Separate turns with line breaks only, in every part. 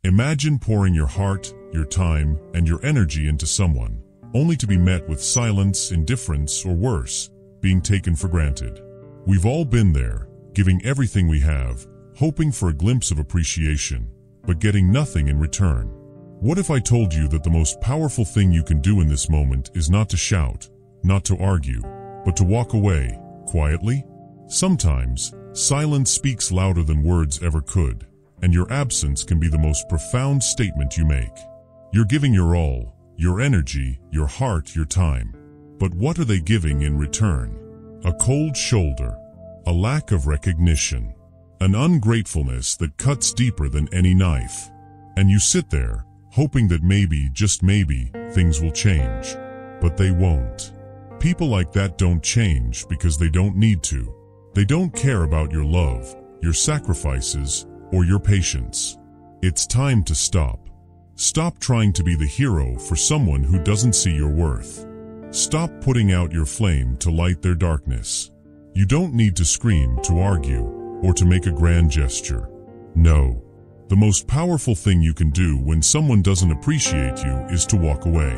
Imagine pouring your heart, your time, and your energy into someone, only to be met with silence, indifference, or worse, being taken for granted. We've all been there, giving everything we have, hoping for a glimpse of appreciation, but getting nothing in return. What if I told you that the most powerful thing you can do in this moment is not to shout, not to argue, but to walk away, quietly? Sometimes, silence speaks louder than words ever could, and your absence can be the most profound statement you make. You're giving your all, your energy, your heart, your time. But what are they giving in return? A cold shoulder, a lack of recognition, an ungratefulness that cuts deeper than any knife. And you sit there, hoping that maybe, just maybe, things will change. But they won't. People like that don't change because they don't need to. They don't care about your love, your sacrifices, or your patience. It's time to stop. Stop trying to be the hero for someone who doesn't see your worth. Stop putting out your flame to light their darkness. You don't need to scream, to argue, or to make a grand gesture. No. The most powerful thing you can do when someone doesn't appreciate you is to walk away.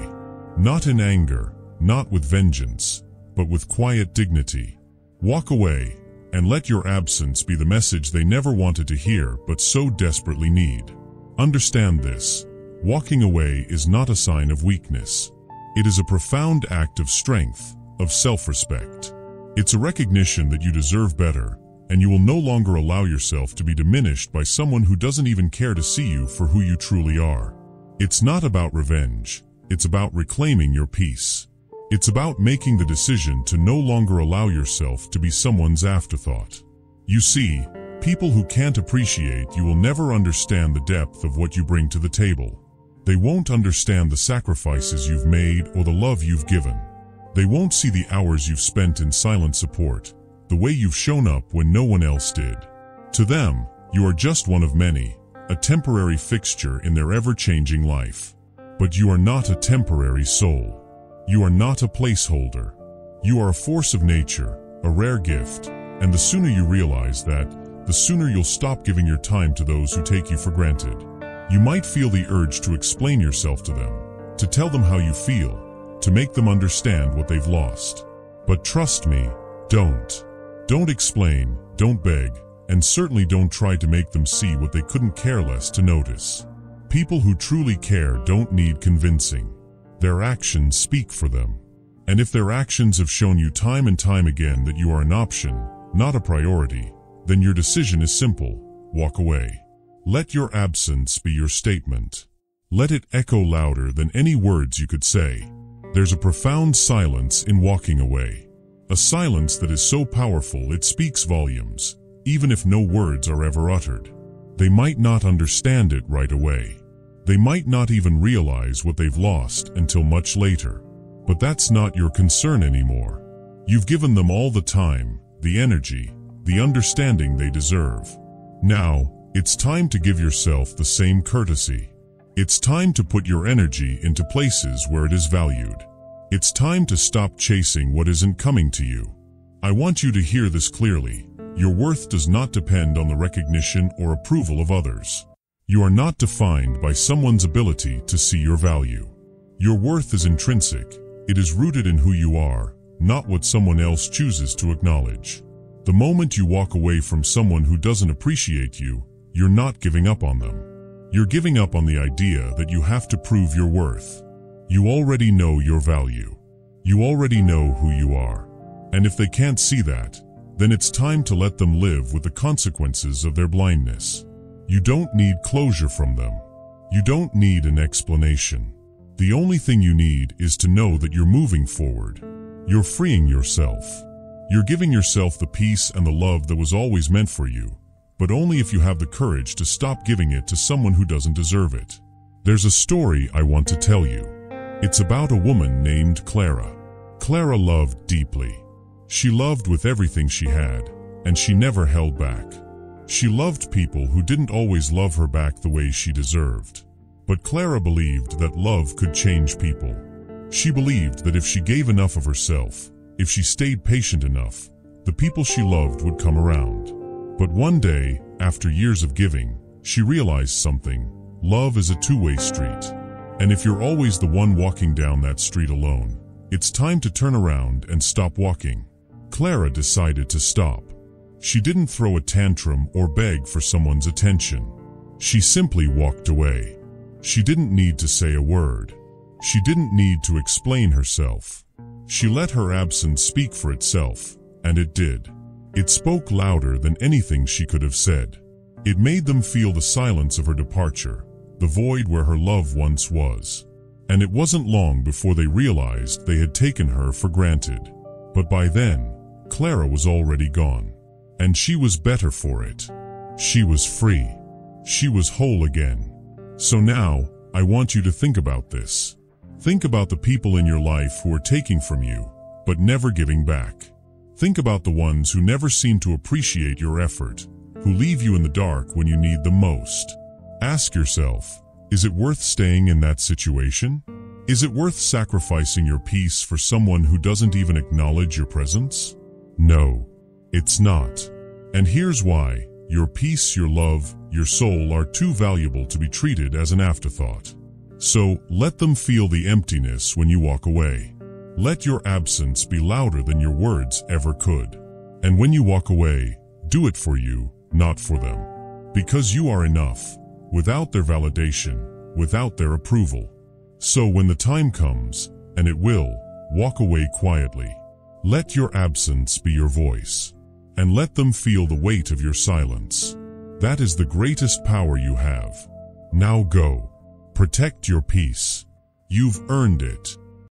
Not in anger, not with vengeance, but with quiet dignity. Walk away, and let your absence be the message they never wanted to hear but so desperately need. Understand this. Walking away is not a sign of weakness. It is a profound act of strength, of self-respect. It's a recognition that you deserve better, and you will no longer allow yourself to be diminished by someone who doesn't even care to see you for who you truly are. It's not about revenge. It's about reclaiming your peace. It's about making the decision to no longer allow yourself to be someone's afterthought. You see, people who can't appreciate you will never understand the depth of what you bring to the table. They won't understand the sacrifices you've made or the love you've given. They won't see the hours you've spent in silent support, the way you've shown up when no one else did. To them, you are just one of many, a temporary fixture in their ever-changing life. But you are not a temporary soul. You are not a placeholder. You are a force of nature, a rare gift, and the sooner you realize that, the sooner you'll stop giving your time to those who take you for granted. You might feel the urge to explain yourself to them, to tell them how you feel, to make them understand what they've lost. But trust me, don't. Don't explain, don't beg, and certainly don't try to make them see what they couldn't care less to notice. People who truly care don't need convincing. Their actions speak for them. And if their actions have shown you time and time again that you are an option, not a priority, then your decision is simple: walk away. Let your absence be your statement. Let it echo louder than any words you could say. There's a profound silence in walking away. A silence that is so powerful it speaks volumes, even if no words are ever uttered. They might not understand it right away. They might not even realize what they've lost until much later. But that's not your concern anymore. You've given them all the time, the energy, the understanding they deserve. Now, it's time to give yourself the same courtesy. It's time to put your energy into places where it is valued. It's time to stop chasing what isn't coming to you. I want you to hear this clearly. Your worth does not depend on the recognition or approval of others. You are not defined by someone's ability to see your value. Your worth is intrinsic. It is rooted in who you are, not what someone else chooses to acknowledge. The moment you walk away from someone who doesn't appreciate you, you're not giving up on them. You're giving up on the idea that you have to prove your worth. You already know your value. You already know who you are. And if they can't see that, then it's time to let them live with the consequences of their blindness. You don't need closure from them. You don't need an explanation. The only thing you need is to know that you're moving forward. You're freeing yourself. You're giving yourself the peace and the love that was always meant for you, but only if you have the courage to stop giving it to someone who doesn't deserve it. There's a story I want to tell you. It's about a woman named Clara. Clara loved deeply. She loved with everything she had, and she never held back. She loved people who didn't always love her back the way she deserved. But Clara believed that love could change people. She believed that if she gave enough of herself, if she stayed patient enough, the people she loved would come around. But one day, after years of giving, she realized something. Love is a two-way street. And if you're always the one walking down that street alone, it's time to turn around and stop walking. Clara decided to stop. She didn't throw a tantrum or beg for someone's attention. She simply walked away. She didn't need to say a word. She didn't need to explain herself. She let her absence speak for itself, and it did. It spoke louder than anything she could have said. It made them feel the silence of her departure, the void where her love once was. And it wasn't long before they realized they had taken her for granted. But by then, Clara was already gone. And she was better for it. She was free. She was whole again. So now, I want you to think about this. Think about the people in your life who are taking from you, but never giving back. Think about the ones who never seem to appreciate your effort, who leave you in the dark when you need them most. Ask yourself, is it worth staying in that situation? Is it worth sacrificing your peace for someone who doesn't even acknowledge your presence? No, it's not. And here's why. Your peace, your love, your soul are too valuable to be treated as an afterthought. So, let them feel the emptiness when you walk away. Let your absence be louder than your words ever could. And when you walk away, do it for you, not for them. Because you are enough, without their validation, without their approval. So when the time comes, and it will, walk away quietly. Let your absence be your voice. And let them feel the weight of your silence. That is the greatest power you have. Now go. Protect your peace. You've earned it.